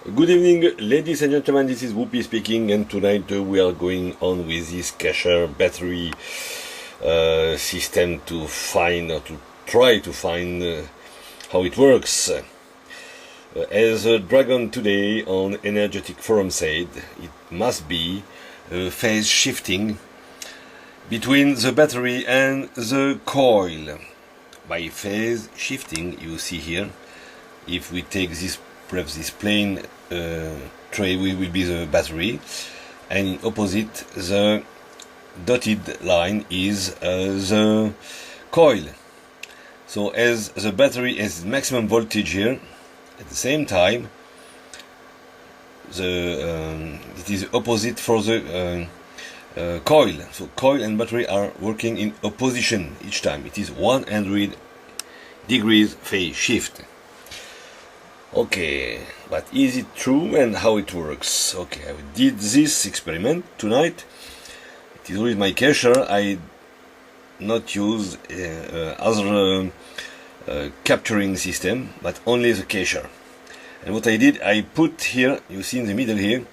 Good evening, ladies and gentlemen, this is Whoopi speaking, and tonight we are going on with this Kasher battery system to find, or to try to find how it works. As Dragon today on Energetic Forum said, it must be phase shifting between the battery and the coil. By phase shifting, you see here, if we take this, perhaps this plain tray will be the battery, and in opposite the dotted line is the coil. So as the battery has maximum voltage here, at the same time it is opposite for the coil. So coil and battery are working in opposition each time. It is 100 degrees phase shift. Okay, but is it true and how it works? Okay, I did this experiment tonight. It is always my Kasher. I not use other capturing system, but only the Kasher. And what I did, I put here, you see in the middle here,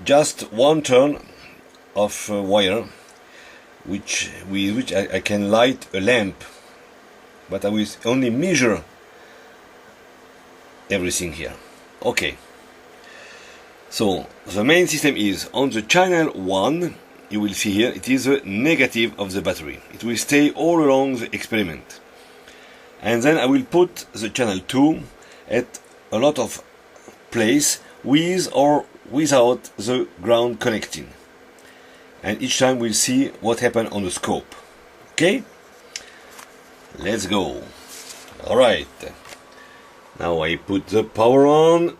just one turn of wire, with which I can light a lamp, but I will only measure everything here. Okay, so the main system is on the channel 1. You will see here it is the negative of the battery. It will stay all along the experiment, and then I will put the channel 2 at a lot of place with or without the ground connecting, and each time we'll see what happened on the scope. Okay, let's go. Alright, now I put the power on.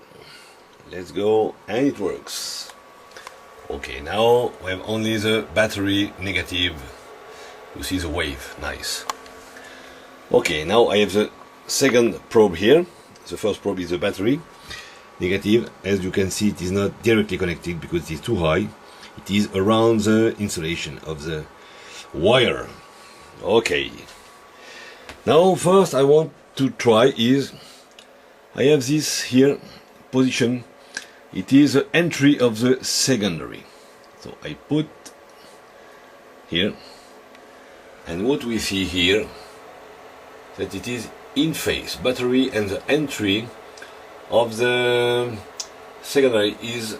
Let's go, and it works. Okay, now we have only the battery negative. You see the wave, nice. Okay, now I have the second probe here. The first probe is the battery negative. As you can see, it is not directly connected because it is too high. It is around the insulation of the wire. Okay, now first I want to try is, I have this here position. It is the entry of the secondary. So I put here, and what we see here, that it is in phase. Battery and the entry of the secondary is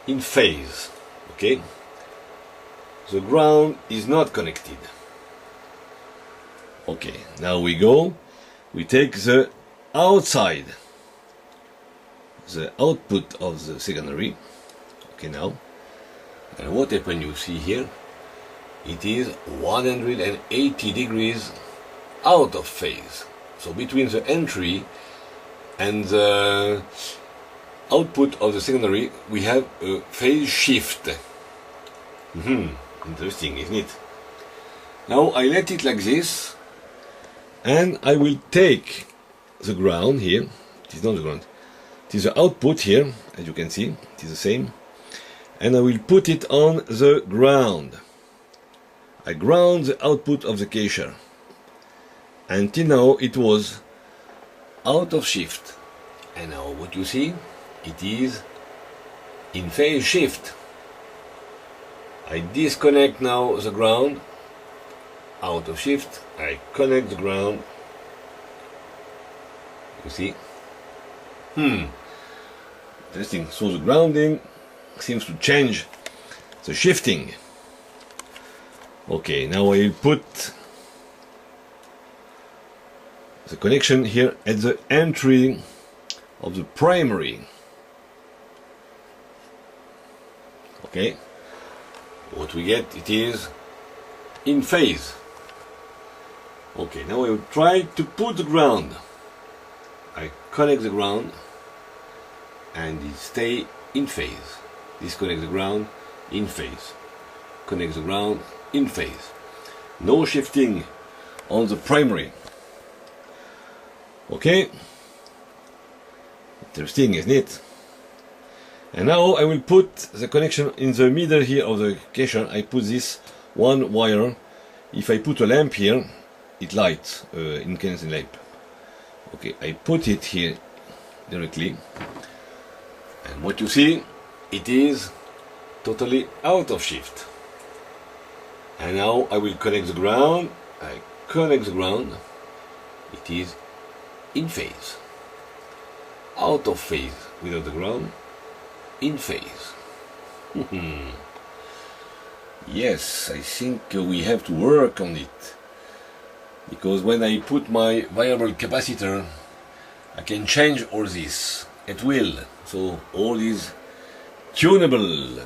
in phase. Okay, the ground is not connected. Okay, now we go, we take the outside, the output of the secondary. Okay, now, and what happened, you see here, it is 180 degrees out of phase. So between the entry and the output of the secondary we have a phase shift. Interesting, isn't it? Now I let it like this, and I will take the ground here. It is not the ground, it is the output here. As you can see, it is the same, and I will put it on the ground. I ground the output of the Kasher. Until now it was out of shift, and now what you see, it is in phase shift. I disconnect now the ground, out of shift. I connect the ground. You see? Interesting. So the grounding seems to change the shifting. Okay, now I will put the connection here at the entry of the primary. Okay, what we get, it is in phase. Okay, now I will try to put the ground. I connect the ground, and it stay in phase. Disconnect the ground, in phase. Connect the ground, in phase. No shifting on the primary. Okay, interesting, isn't it? And now I will put the connection in the middle here of the Kasher. I put this one wire. If I put a lamp here, it lights, incandescent lamp. Okay, I put it here directly. And what you see, it is totally out of shift. And now I will connect the ground. I connect the ground. It is in phase. Out of phase without the ground. In phase. Yes, I think we have to work on it. Because when I put my variable capacitor, I can change all this at will. So all is tunable.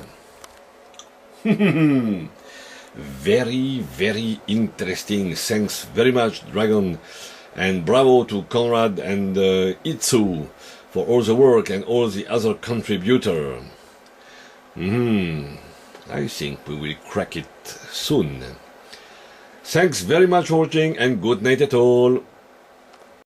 Very, very interesting. Thanks very much, Dragon. And bravo to Conrad and Itsu for all the work and all the other contributors. I think we will crack it soon. Thanks very much for watching and good night at all.